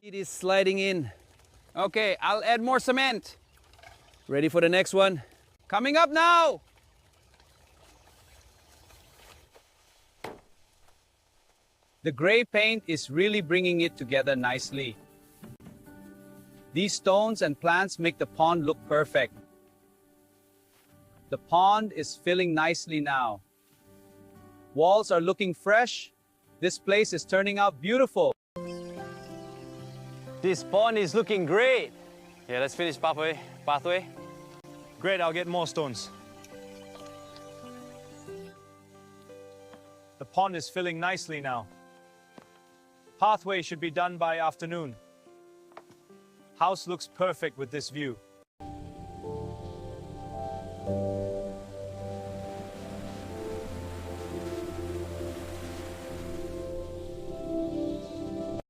It is sliding in. Okay, I'll add more cement. Ready for the next one? Coming up now! The gray paint is really bringing it together nicely. These stones and plants make the pond look perfect. The pond is filling nicely now. Walls are looking fresh. This place is turning out beautiful. This pond is looking great. Yeah, let's finish pathway. Great, I'll get more stones. The pond is filling nicely now. Pathway should be done by afternoon. House looks perfect with this view.